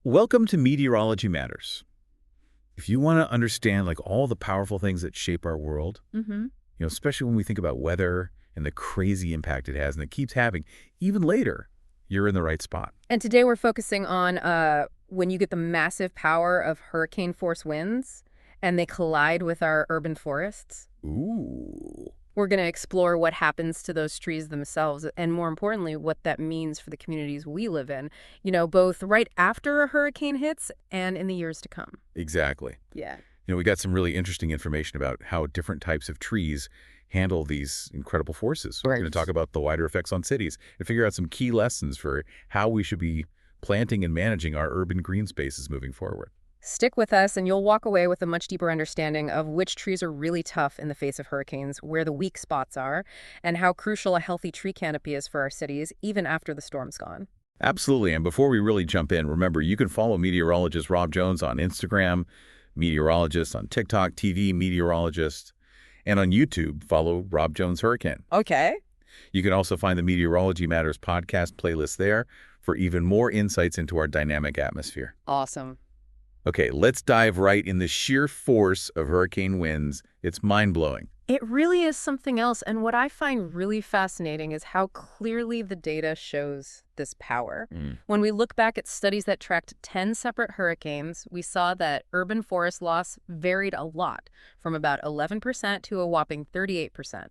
Welcome to Meteorology Matters. If you want to understand all the powerful things that shape our world, Mm-hmm. especially when we think about weather and the crazy impact it has and it keeps having, even later, you're in the right spot. And today we're focusing on when you get the massive power of hurricane force winds and they collide with our urban forests. Ooh. We're going to explore what happens to those trees themselves and, more importantly, what that means for the communities we live in, both right after a hurricane hits and in the years to come. Exactly. Yeah. We got some really interesting information about how different types of trees handle these incredible forces. We're Right. going to talk about the wider effects on cities and figure out some key lessons for how we should be planting and managing our urban green spaces moving forward. Stick with us and you'll walk away with a much deeper understanding of which trees are really tough in the face of hurricanes, where the weak spots are, and how crucial a healthy tree canopy is for our cities, even after the storm's gone. Absolutely. And before we really jump in, remember, you can follow meteorologist Rob Jones on Instagram, meteorologist on TikTok, TV meteorologist, and on YouTube, follow Rob Jones Hurricane. Okay. You can also find the Meteorology Matters podcast playlist there for even more insights into our dynamic atmosphere. Awesome. Okay, let's dive right in the sheer force of hurricane winds. It's mind-blowing. It really is something else, and what I find really fascinating is how clearly the data shows this power. When we look back at studies that tracked 10 separate hurricanes, we saw that urban forest loss varied a lot, from about 11% to a whopping 38%.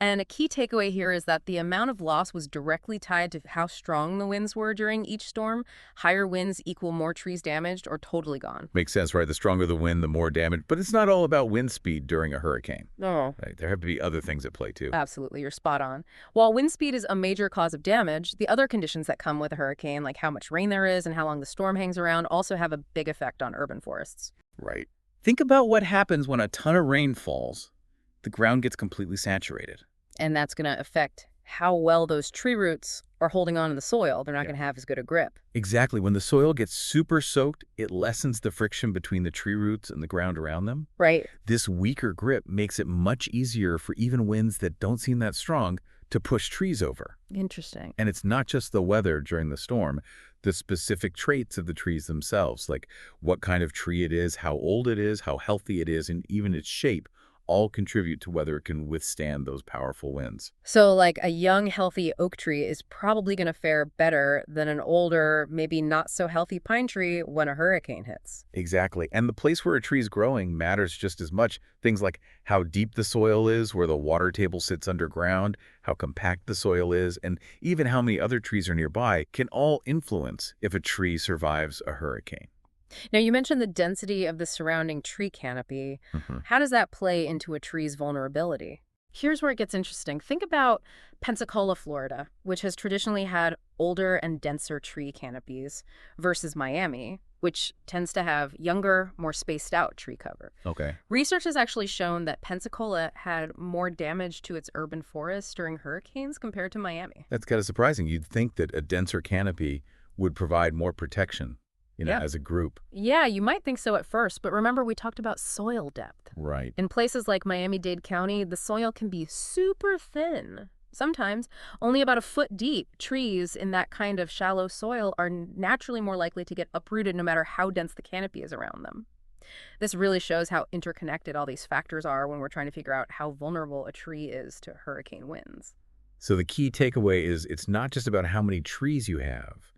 And a key takeaway here is that the amount of loss was directly tied to how strong the winds were during each storm. Higher winds equal more trees damaged or totally gone. Makes sense, right? The stronger the wind, the more damage. But it's not all about wind speed during a hurricane. No. Right? There have to be other things at play, too. Absolutely, you're spot on. While wind speed is a major cause of damage, the other conditions that come with a hurricane, like how much rain there is and how long the storm hangs around, also have a big effect on urban forests. Right. Think about what happens when a ton of rain falls. The ground gets completely saturated. And that's going to affect how well those tree roots are holding on to the soil. They're not Yeah. going to have as good a grip. Exactly. When the soil gets super soaked, it lessens the friction between the tree roots and the ground around them. Right. This weaker grip makes it much easier for even winds that don't seem that strong to push trees over. Interesting. And it's not just the weather during the storm, the specific traits of the trees themselves, like what kind of tree it is, how old it is, how healthy it is, and even its shape, all contribute to whether it can withstand those powerful winds. So, like, a young, healthy oak tree is probably going to fare better than an older, maybe not so healthy pine tree when a hurricane hits. Exactly. And the place where a tree is growing matters just as much. Things like how deep the soil is, where the water table sits underground, how compact the soil is, and even how many other trees are nearby can all influence if a tree survives a hurricane. Now, you mentioned the density of the surrounding tree canopy. How does that play into a tree's vulnerability? Here's where it gets interesting. Think about Pensacola, Florida, which has traditionally had older and denser tree canopies, versus Miami, which tends to have younger, more spaced out tree cover. Okay. Research has actually shown that Pensacola had more damage to its urban forests during hurricanes compared to Miami. That's kind of surprising. You'd think that a denser canopy would provide more protection, Yeah. as a group. Yeah, you might think so at first, but remember we talked about soil depth. Right. In places like Miami-Dade County, the soil can be super thin. Sometimes only about a foot deep. Trees in that kind of shallow soil are naturally more likely to get uprooted no matter how dense the canopy is around them. This really shows how interconnected all these factors are when we're trying to figure out how vulnerable a tree is to hurricane winds. So the key takeaway is it's not just about how many trees you have,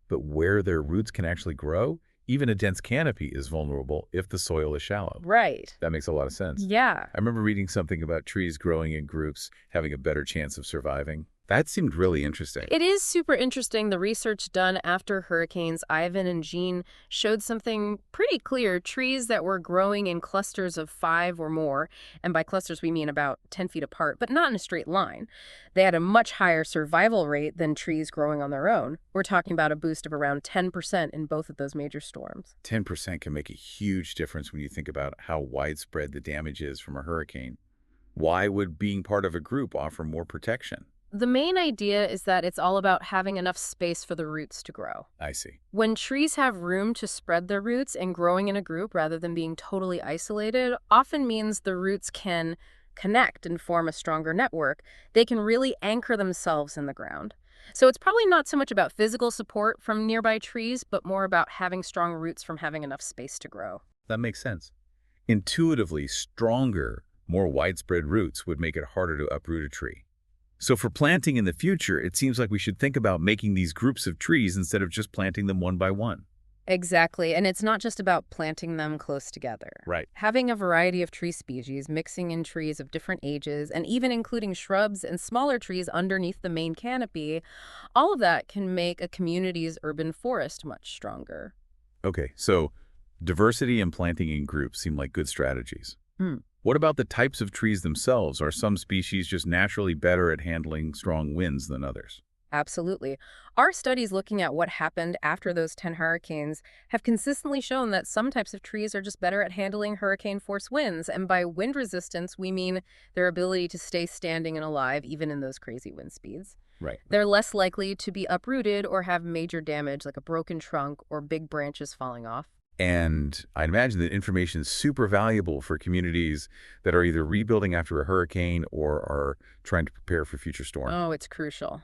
but where their roots can actually grow. Even a dense canopy is vulnerable if the soil is shallow. Right. That makes a lot of sense. Yeah. I remember reading something about trees growing in groups, having a better chance of surviving. That seemed really interesting. It is super interesting. The research done after hurricanes Ivan and Jeanne showed something pretty clear. Trees that were growing in clusters of 5 or more, and by clusters we mean about 10 feet apart, but not in a straight line. They had a much higher survival rate than trees growing on their own. We're talking about a boost of around 10% in both of those major storms. 10% can make a huge difference when you think about how widespread the damage is from a hurricane. Why would being part of a group offer more protection? The main idea is that it's all about having enough space for the roots to grow. I see. When trees have room to spread their roots and growing in a group rather than being totally isolated often means the roots can connect and form a stronger network. They can really anchor themselves in the ground. So it's probably not so much about physical support from nearby trees, but more about having strong roots from having enough space to grow. That makes sense. Intuitively, stronger, more widespread roots would make it harder to uproot a tree. So for planting in the future, it seems like we should think about making these groups of trees instead of just planting them one by one. Exactly, and it's not just about planting them close together. Right. Having a variety of tree species, mixing in trees of different ages, and even including shrubs and smaller trees underneath the main canopy, all of that can make a community's urban forest much stronger. Okay, so diversity and planting in groups seem like good strategies. Hmm. What about the types of trees themselves? Are some species just naturally better at handling strong winds than others? Absolutely. Our studies looking at what happened after those 10 hurricanes have consistently shown that some types of trees are just better at handling hurricane force winds. And by wind resistance, we mean their ability to stay standing and alive even in those crazy wind speeds. Right. They're less likely to be uprooted or have major damage like a broken trunk or big branches falling off. And I'd imagine that information is super valuable for communities that are either rebuilding after a hurricane or are trying to prepare for future storms. Oh, it's crucial.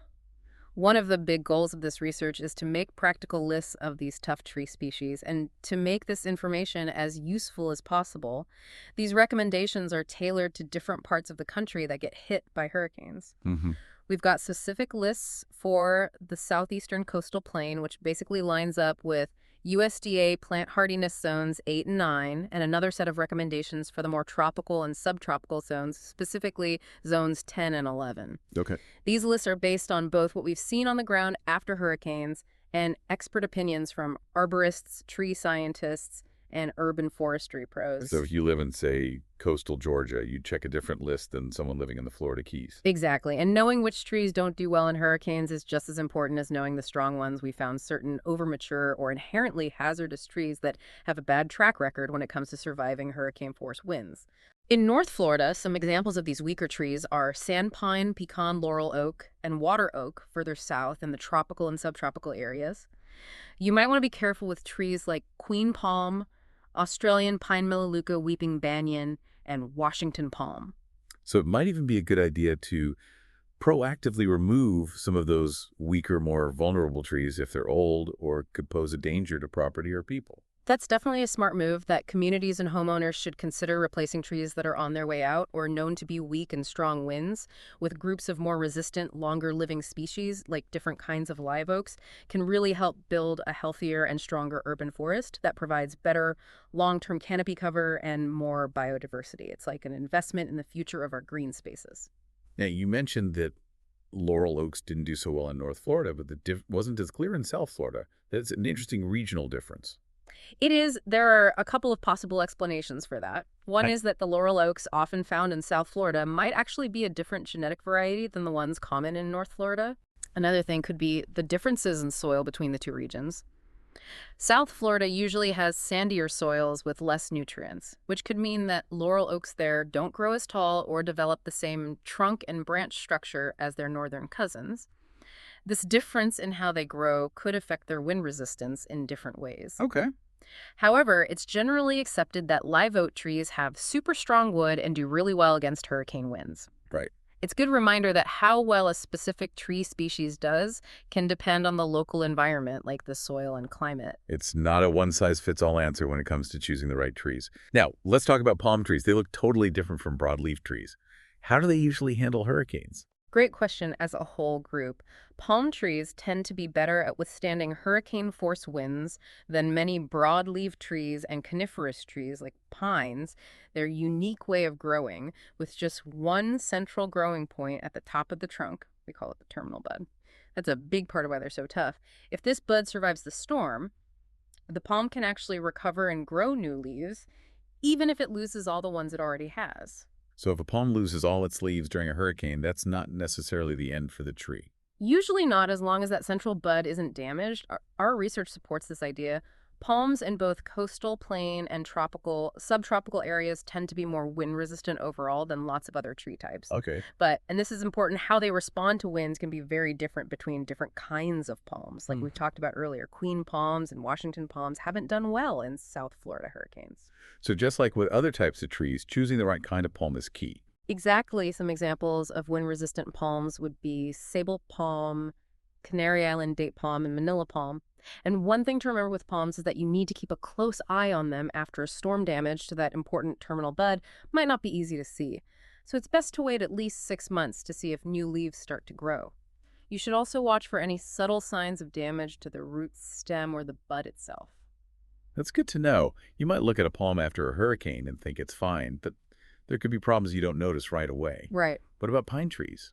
One of the big goals of this research is to make practical lists of these tough tree species and to make this information as useful as possible. These recommendations are tailored to different parts of the country that get hit by hurricanes. Hmm. We've got specific lists for the southeastern coastal plain, which basically lines up with USDA plant hardiness zones 8 and 9, and another set of recommendations for the more tropical and subtropical zones, specifically zones 10 and 11. Okay. These lists are based on both what we've seen on the ground after hurricanes and expert opinions from arborists, tree scientists, and urban forestry pros. So if you live in, say, coastal Georgia, you check a different list than someone living in the Florida Keys. Exactly. And knowing which trees don't do well in hurricanes is just as important as knowing the strong ones. We found certain overmature or inherently hazardous trees that have a bad track record when it comes to surviving hurricane force winds. In North Florida, some examples of these weaker trees are sandpine, pecan, laurel oak, and water oak further south in the tropical and subtropical areas. You might want to be careful with trees like queen palm, Australian pine melaleuca, weeping banyan, and Washington palm. So it might even be a good idea to proactively remove some of those weaker, more vulnerable trees if they're old or could pose a danger to property or people. That's definitely a smart move that communities and homeowners should consider replacing trees that are on their way out or known to be weak in strong winds with groups of more resistant, longer living species like different kinds of live oaks can really help build a healthier and stronger urban forest that provides better long-term canopy cover and more biodiversity. It's like an investment in the future of our green spaces. Now, you mentioned that laurel oaks didn't do so well in North Florida, but wasn't as clear in South Florida. That's an interesting regional difference. It is. There are a couple of possible explanations for that. One is that the laurel oaks often found in South Florida might actually be a different genetic variety than the ones common in North Florida. Another thing could be the differences in soil between the two regions. South Florida usually has sandier soils with less nutrients, which could mean that laurel oaks there don't grow as tall or develop the same trunk and branch structure as their northern cousins. This difference in how they grow could affect their wind resistance in different ways. Okay. However, it's generally accepted that live oak trees have super strong wood and do really well against hurricane winds. Right. It's a good reminder that how well a specific tree species does can depend on the local environment, like the soil and climate. It's not a one-size-fits-all answer when it comes to choosing the right trees. Now, let's talk about palm trees. They look totally different from broadleaf trees. How do they usually handle hurricanes? Great question as a whole group. Palm trees tend to be better at withstanding hurricane force winds than many broadleaf trees and coniferous trees like pines. Their unique way of growing with just one central growing point at the top of the trunk. We call it the terminal bud. That's a big part of why they're so tough. If this bud survives the storm, the palm can actually recover and grow new leaves, even if it loses all the ones it already has. So if a palm loses all its leaves during a hurricane, that's not necessarily the end for the tree. Usually not, as long as that central bud isn't damaged. Our research supports this idea. Palms in both coastal plain and subtropical areas tend to be more wind resistant overall than lots of other tree types. Okay. But, and this is important, how they respond to winds can be very different between different kinds of palms. Like we talked about earlier, queen palms and Washington palms haven't done well in South Florida hurricanes. So just like with other types of trees, choosing the right kind of palm is key. Exactly. Some examples of wind-resistant palms would be sable palm, Canary Island date palm and Manila palm. And one thing to remember with palms is that you need to keep a close eye on them after storm damage to that important terminal bud might not be easy to see. So it's best to wait at least 6 months to see if new leaves start to grow. You should also watch for any subtle signs of damage to the root stem or the bud itself. That's good to know. You might look at a palm after a hurricane and think it's fine, but there could be problems you don't notice right away. Right. What about pine trees?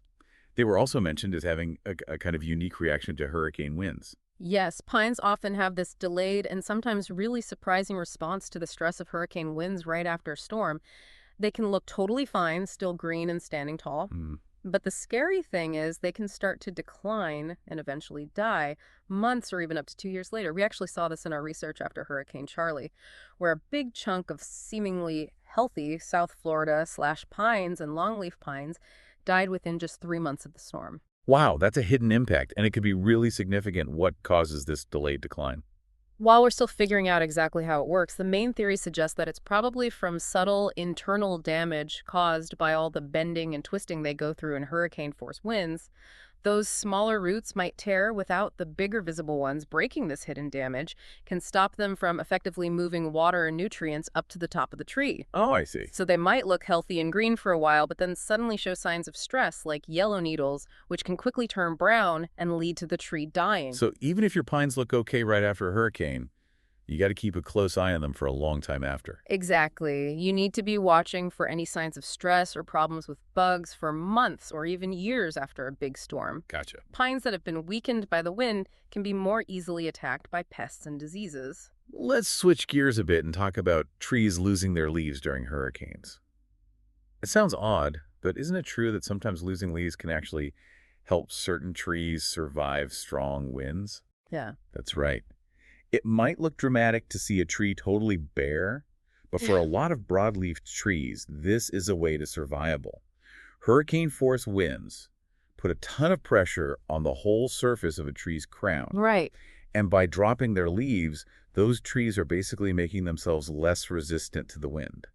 They were also mentioned as having a kind of unique reaction to hurricane winds. Yes, pines often have this delayed and sometimes really surprising response to the stress of hurricane winds right after a storm. They can look totally fine, still green and standing tall. Hmm. But the scary thing is they can start to decline and eventually die months or even up to 2 years later. We actually saw this in our research after Hurricane Charley, where a big chunk of seemingly healthy South Florida/pines and longleaf pines died within just 3 months of the storm. Wow, that's a hidden impact, and it could be really significant what causes this delayed decline. While we're still figuring out exactly how it works, the main theory suggests that it's probably from subtle internal damage caused by all the bending and twisting they go through in hurricane-force winds. Those smaller roots might tear without the bigger visible ones breaking this hidden damage, can stop them from effectively moving water and nutrients up to the top of the tree. Oh, I see. So they might look healthy and green for a while, but then suddenly show signs of stress like yellow needles, which can quickly turn brown and lead to the tree dying. So even if your pines look okay right after a hurricane, you got to keep a close eye on them for a long time after. Exactly. You need to be watching for any signs of stress or problems with bugs for months or even years after a big storm. Gotcha. Pines that have been weakened by the wind can be more easily attacked by pests and diseases. Let's switch gears a bit and talk about trees losing their leaves during hurricanes. It sounds odd, but isn't it true that sometimes losing leaves can actually help certain trees survive strong winds? Yeah. That's right. It might look dramatic to see a tree totally bare, but for a lot of broadleaf trees, this is a way to survival. Hurricane-force winds put a ton of pressure on the whole surface of a tree's crown. Right. And by dropping their leaves, those trees are basically making themselves less resistant to the wind.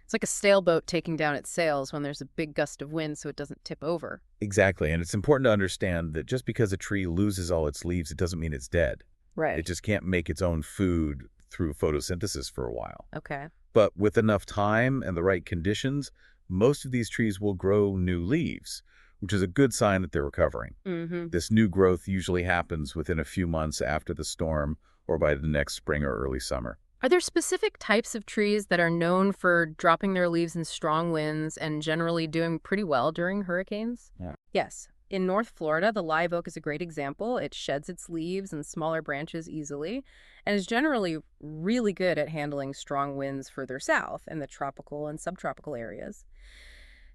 It's like a sailboat taking down its sails when there's a big gust of wind so it doesn't tip over. Exactly, and it's important to understand that just because a tree loses all its leaves, it doesn't mean it's dead. Right. It just can't make its own food through photosynthesis for a while. Okay. But with enough time and the right conditions, most of these trees will grow new leaves, which is a good sign that they're recovering. Mm-hmm. This new growth usually happens within a few months after the storm or by the next spring or early summer. Are there specific types of trees that are known for dropping their leaves in strong winds and generally doing pretty well during hurricanes? Yeah. Yes. In North Florida, the live oak is a great example. It sheds its leaves and smaller branches easily and is generally really good at handling strong winds further south in the tropical and subtropical areas.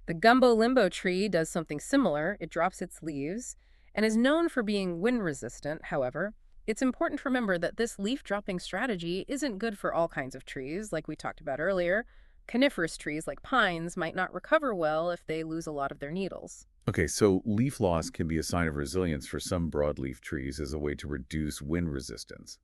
The gumbo limbo tree does something similar. It drops its leaves and is known for being wind resistant. However, it's important to remember that this leaf dropping strategy isn't good for all kinds of trees, like we talked about earlier. Coniferous trees like pines might not recover well if they lose a lot of their needles. Okay, so leaf loss can be a sign of resilience for some broadleaf trees as a way to reduce wind resistance,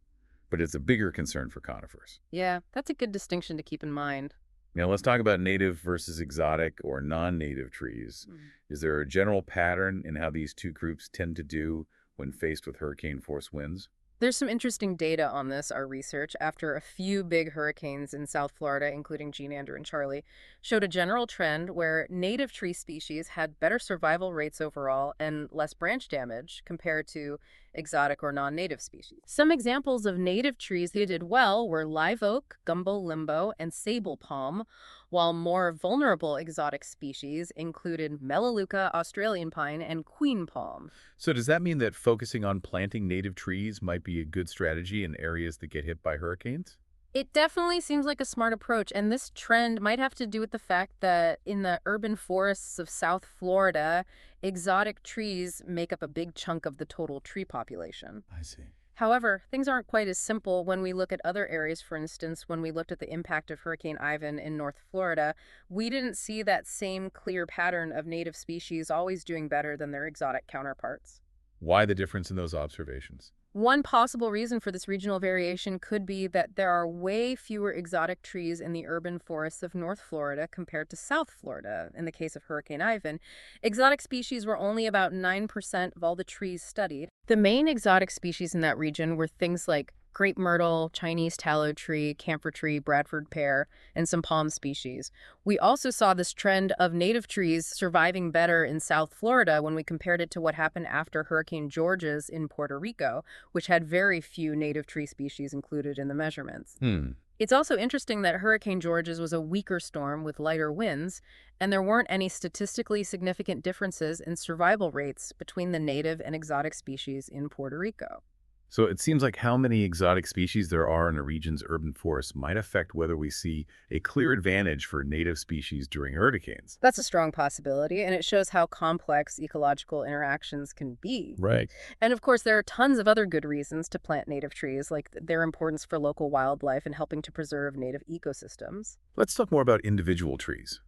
but it's a bigger concern for conifers. Yeah, that's a good distinction to keep in mind. Now let's talk about native versus exotic or non-native trees. Is there a general pattern in how these two groups tend to do when faced with hurricane-force winds? There's some interesting data on this. Our research, after a few big hurricanes in South Florida, including Jeanne, and Charley, showed a general trend where native tree species had better survival rates overall and less branch damage compared to exotic or non-native species. Some examples of native trees that did well were live oak, gumbo limbo, and sable palm, while more vulnerable exotic species included melaleuca, Australian pine, and queen palm. So does that mean that focusing on planting native trees might be a good strategy in areas that get hit by hurricanes? It definitely seems like a smart approach, and this trend might have to do with the fact that in the urban forests of South Florida, exotic trees make up a big chunk of the total tree population. I see. However, things aren't quite as simple when we look at other areas. For instance, when we looked at the impact of Hurricane Ivan in North Florida, we didn't see that same clear pattern of native species always doing better than their exotic counterparts. Why the difference in those observations? One possible reason for this regional variation could be that there are way fewer exotic trees in the urban forests of North Florida compared to South Florida. In the case of Hurricane Ivan, exotic species were only about 9% of all the trees studied. The main exotic species in that region were things like grape myrtle, Chinese tallow tree, camphor tree, Bradford pear, and some palm species. We also saw this trend of native trees surviving better in South Florida when we compared it to what happened after Hurricane George's in Puerto Rico, which had very few native tree species included in the measurements. Hmm. It's also interesting that Hurricane George's was a weaker storm with lighter winds, and there weren't any statistically significant differences in survival rates between the native and exotic species in Puerto Rico. So it seems like how many exotic species there are in a region's urban forest might affect whether we see a clear advantage for native species during hurricanes. That's a strong possibility, and it shows how complex ecological interactions can be. Right. And of course, there are tons of other good reasons to plant native trees, like their importance for local wildlife and helping to preserve native ecosystems. Let's talk more about individual trees.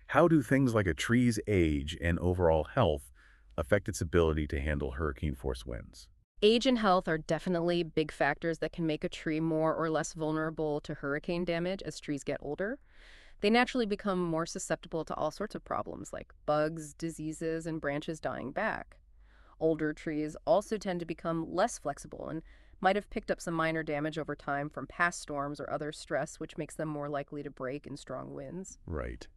How do things like a tree's age and overall health affect its ability to handle hurricane-force winds? Age and health are definitely big factors that can make a tree more or less vulnerable to hurricane damage as trees get older. They naturally become more susceptible to all sorts of problems like bugs, diseases, and branches dying back. Older trees also tend to become less flexible and might have picked up some minor damage over time from past storms or other stress, which makes them more likely to break in strong winds. Right.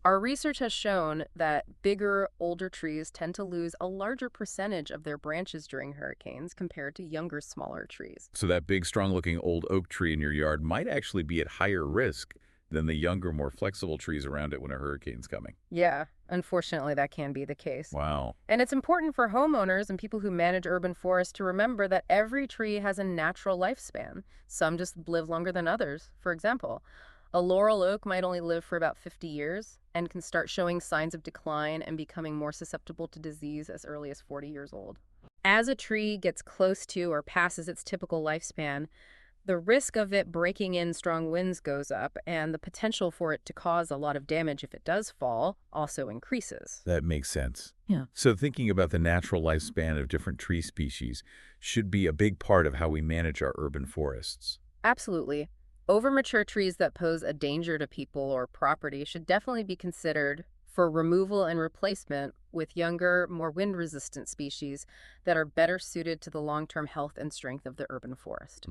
Our research has shown that bigger, older trees tend to lose a larger percentage of their branches during hurricanes compared to younger, smaller trees. So that big, strong-looking old oak tree in your yard might actually be at higher risk than the younger, more flexible trees around it when a hurricane's coming. Yeah, unfortunately, that can be the case. Wow. And it's important for homeowners and people who manage urban forests to remember that every tree has a natural lifespan. Some just live longer than others. For example, a laurel oak might only live for about 50 years and can start showing signs of decline and becoming more susceptible to disease as early as 40 years old. As a tree gets close to or passes its typical lifespan, the risk of it breaking in strong winds goes up, and the potential for it to cause a lot of damage if it does fall also increases. That makes sense. Yeah. So thinking about the natural lifespan of different tree species should be a big part of how we manage our urban forests. Absolutely. Overmature trees that pose a danger to people or property should definitely be considered for removal and replacement with younger, more wind-resistant species that are better suited to the long-term health and strength of the urban forest.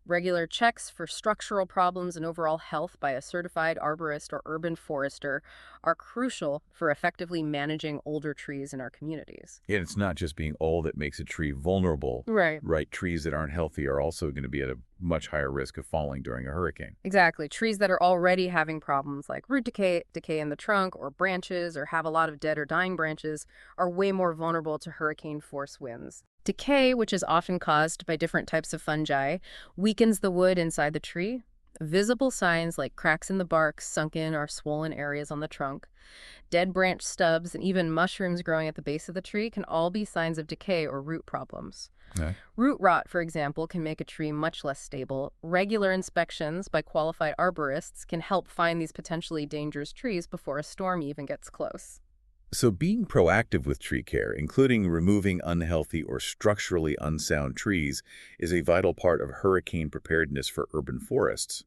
Regular checks for structural problems and overall health by a certified arborist or urban forester are crucial for effectively managing older trees in our communities. And it's not just being old that makes a tree vulnerable. Right. Right, trees that aren't healthy are also going to be at a much higher risk of falling during a hurricane. Exactly. Trees that are already having problems like root decay, decay in the trunk, or branches, or have a lot of dead or dying branches are way more vulnerable to hurricane-force winds. Decay, which is often caused by different types of fungi, weakens the wood inside the tree. Visible signs like cracks in the bark, sunken or swollen areas on the trunk, dead branch stubs, and even mushrooms growing at the base of the tree can all be signs of decay or root problems. Okay. Root rot, for example, can make a tree much less stable. Regular inspections by qualified arborists can help find these potentially dangerous trees before a storm even gets close. So being proactive with tree care, including removing unhealthy or structurally unsound trees, is a vital part of hurricane preparedness for urban forests.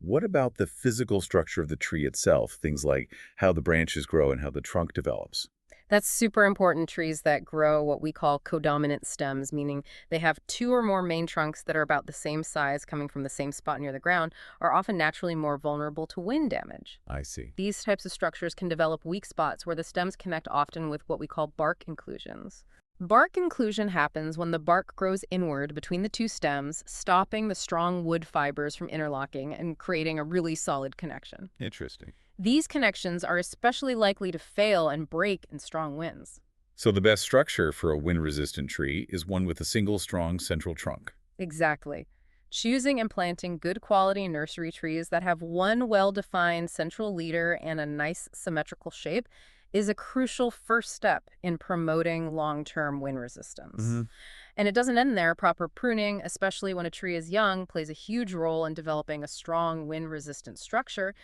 What about the physical structure of the tree itself, things like how the branches grow and how the trunk develops? That's super important. Trees that grow what we call codominant stems, meaning they have two or more main trunks that are about the same size coming from the same spot near the ground, are often naturally more vulnerable to wind damage. I see. These types of structures can develop weak spots where the stems connect often with what we call bark inclusions. Bark inclusion happens when the bark grows inward between the two stems, stopping the strong wood fibers from interlocking and creating a really solid connection. Interesting. These connections are especially likely to fail and break in strong winds. So the best structure for a wind-resistant tree is one with a single strong central trunk. Exactly. Choosing and planting good quality nursery trees that have one well-defined central leader and a nice symmetrical shape is a crucial first step in promoting long-term wind resistance. And it doesn't end there. Proper pruning, especially when a tree is young, plays a huge role in developing a strong wind-resistant structure.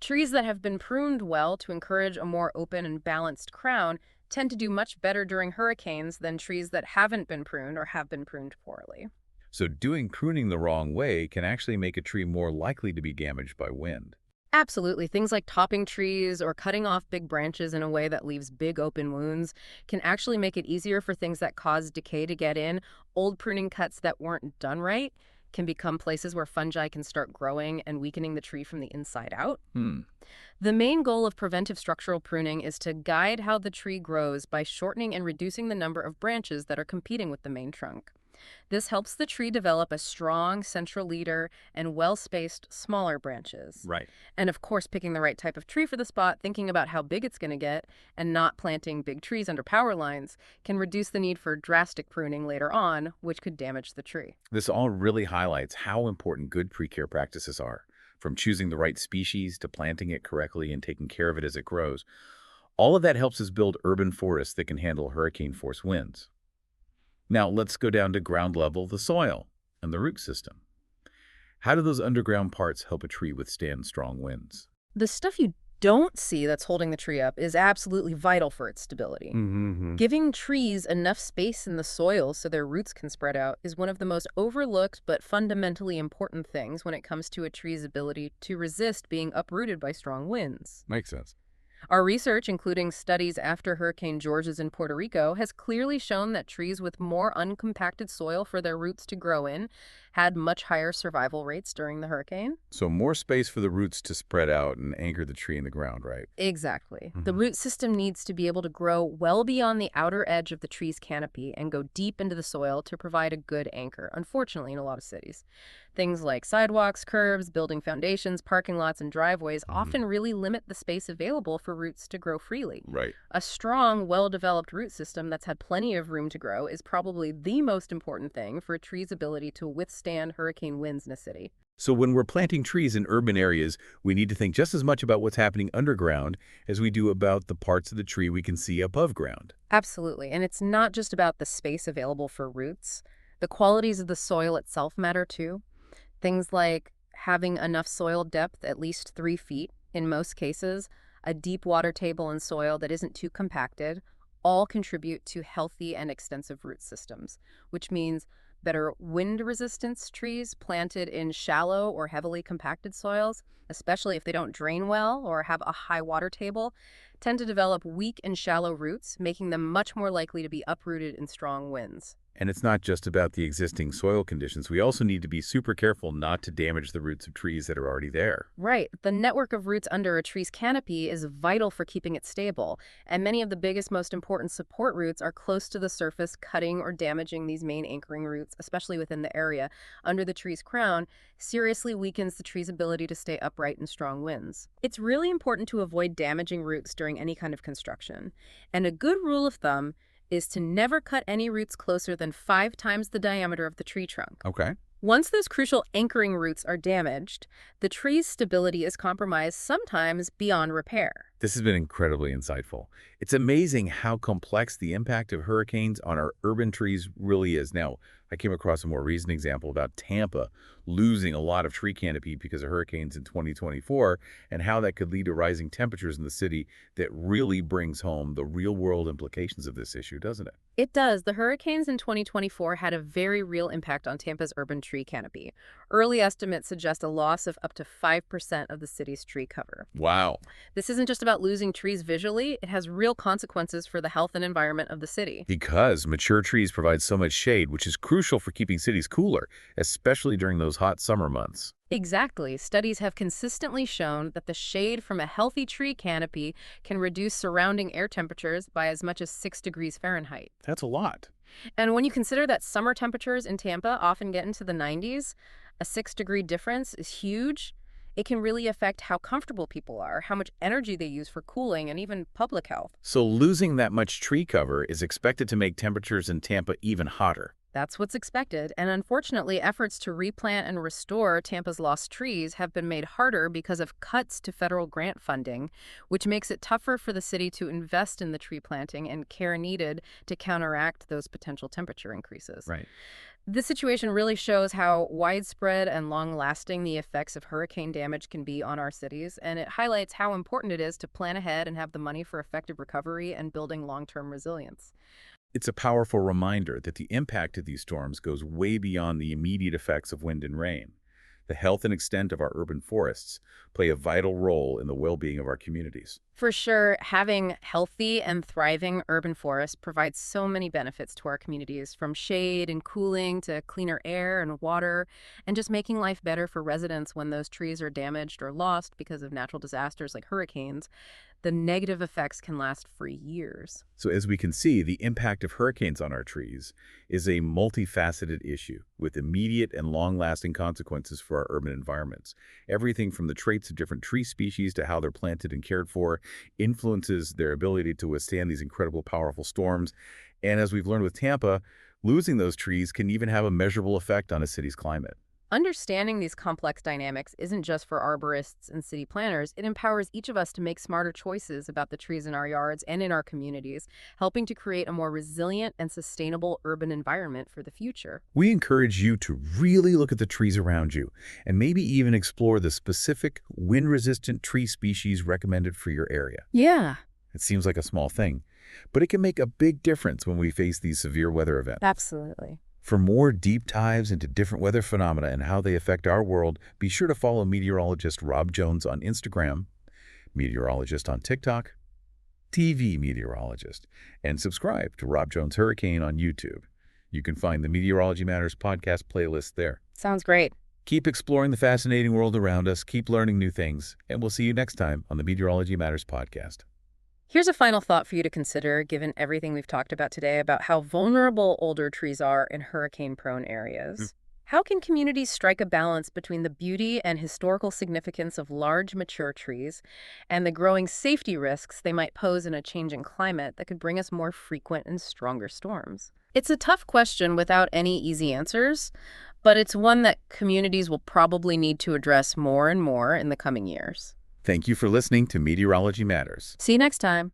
Trees that have been pruned well to encourage a more open and balanced crown tend to do much better during hurricanes than trees that haven't been pruned or have been pruned poorly. So doing pruning the wrong way can actually make a tree more likely to be damaged by wind. Absolutely. Things like topping trees or cutting off big branches in a way that leaves big open wounds can actually make it easier for things that cause decay to get in. Old pruning cuts that weren't done right can become places where fungi can start growing and weakening the tree from the inside out. Hmm. The main goal of preventive structural pruning is to guide how the tree grows by shortening and reducing the number of branches that are competing with the main trunk. This helps the tree develop a strong central leader and well-spaced, smaller branches. Right. And of course, picking the right type of tree for the spot, thinking about how big it's going to get, and not planting big trees under power lines can reduce the need for drastic pruning later on, which could damage the tree. This all really highlights how important good tree care practices are, from choosing the right species to planting it correctly and taking care of it as it grows. All of that helps us build urban forests that can handle hurricane-force winds. Now, let's go down to ground level, the soil, and the root system. How do those underground parts help a tree withstand strong winds? The stuff you don't see that's holding the tree up is absolutely vital for its stability. Giving trees enough space in the soil so their roots can spread out is one of the most overlooked but fundamentally important things when it comes to a tree's ability to resist being uprooted by strong winds. Makes sense. Our research, including studies after Hurricane Georges in Puerto Rico, has clearly shown that trees with more uncompacted soil for their roots to grow in had much higher survival rates during the hurricane. So more space for the roots to spread out and anchor the tree in the ground, right? Exactly. The root system needs to be able to grow well beyond the outer edge of the tree's canopy and go deep into the soil to provide a good anchor, unfortunately, in a lot of cities. Things like sidewalks, curbs, building foundations, parking lots, and driveways often really limit the space available for roots to grow freely. Right. A strong, well-developed root system that's had plenty of room to grow is probably the most important thing for a tree's ability to withstand hurricane winds in a city. So when we're planting trees in urban areas, we need to think just as much about what's happening underground as we do about the parts of the tree we can see above ground. Absolutely. And it's not just about the space available for roots. The qualities of the soil itself matter too. Things like having enough soil depth, at least 3 feet in most cases, a deep water table in soil that isn't too compacted, all contribute to healthy and extensive root systems, which means better wind resistance trees planted in shallow or heavily compacted soils, especially if they don't drain well or have a high water table, tend to develop weak and shallow roots, making them much more likely to be uprooted in strong winds. And it's not just about the existing soil conditions. We also need to be super careful not to damage the roots of trees that are already there. Right. The network of roots under a tree's canopy is vital for keeping it stable, and many of the biggest, most important support roots are close to the surface. Cutting or damaging these main anchoring roots, especially within the area under the tree's crown, seriously weakens the tree's ability to stay upright in strong winds. It's really important to avoid damaging roots during any kind of construction, and a good rule of thumb is to never cut any roots closer than 5 times the diameter of the tree trunk. Okay. Once those crucial anchoring roots are damaged, the tree's stability is compromised, sometimes beyond repair. This has been incredibly insightful. It's amazing how complex the impact of hurricanes on our urban trees really is. Now, I came across a more recent example about Tampa losing a lot of tree canopy because of hurricanes in 2024 and how that could lead to rising temperatures in the city that really brings home the real-world implications of this issue, doesn't it? It does. The hurricanes in 2024 had a very real impact on Tampa's urban tree canopy. Early estimates suggest a loss of up to 5% of the city's tree cover. Wow. This isn't just about losing trees visually, it has real consequences for the health and environment of the city. Because mature trees provide so much shade, which is crucial for keeping cities cooler, especially during those hot summer months. Exactly. Studies have consistently shown that the shade from a healthy tree canopy can reduce surrounding air temperatures by as much as 6 degrees Fahrenheit. That's a lot. And when you consider that summer temperatures in Tampa often get into the 90s, a 6-degree difference is huge. It can really affect how comfortable people are, how much energy they use for cooling, and even public health. So losing that much tree cover is expected to make temperatures in Tampa even hotter. That's what's expected, and unfortunately, efforts to replant and restore Tampa's lost trees have been made harder because of cuts to federal grant funding, which makes it tougher for the city to invest in the tree planting and care needed to counteract those potential temperature increases. Right. This situation really shows how widespread and long-lasting the effects of hurricane damage can be on our cities, and it highlights how important it is to plan ahead and have the money for effective recovery and building long-term resilience. It's a powerful reminder that the impact of these storms goes way beyond the immediate effects of wind and rain. The health and extent of our urban forests play a vital role in the well-being of our communities. For sure, having healthy and thriving urban forests provides so many benefits to our communities, from shade and cooling to cleaner air and water, and just making life better for residents when those trees are damaged or lost because of natural disasters like hurricanes. The negative effects can last for years. So as we can see, the impact of hurricanes on our trees is a multifaceted issue with immediate and long-lasting consequences for our urban environments. Everything from the traits of different tree species to how they're planted and cared for influences their ability to withstand these incredible, powerful storms. And as we've learned with Tampa, losing those trees can even have a measurable effect on a city's climate. Understanding these complex dynamics isn't just for arborists and city planners. It empowers each of us to make smarter choices about the trees in our yards and in our communities, helping to create a more resilient and sustainable urban environment for the future. We encourage you to really look at the trees around you and maybe even explore the specific wind-resistant tree species recommended for your area. Yeah, It seems like a small thing, but it can make a big difference when we face these severe weather events. absolutely. For more deep dives into different weather phenomena and how they affect our world, be sure to follow meteorologist Rob Jones on Instagram, meteorologist on TikTok, TV meteorologist, and subscribe to Rob Jones Hurricane on YouTube. You can find the Meteorology Matters podcast playlist there. Sounds great. Keep exploring the fascinating world around us, keep learning new things, and we'll see you next time on the Meteorology Matters podcast. Here's a final thought for you to consider, given everything we've talked about today about how vulnerable older trees are in hurricane-prone areas. How can communities strike a balance between the beauty and historical significance of large, mature trees and the growing safety risks they might pose in a changing climate that could bring us more frequent and stronger storms? It's a tough question without any easy answers, but it's one that communities will probably need to address more and more in the coming years. Thank you for listening to Meteorology Matters. See you next time.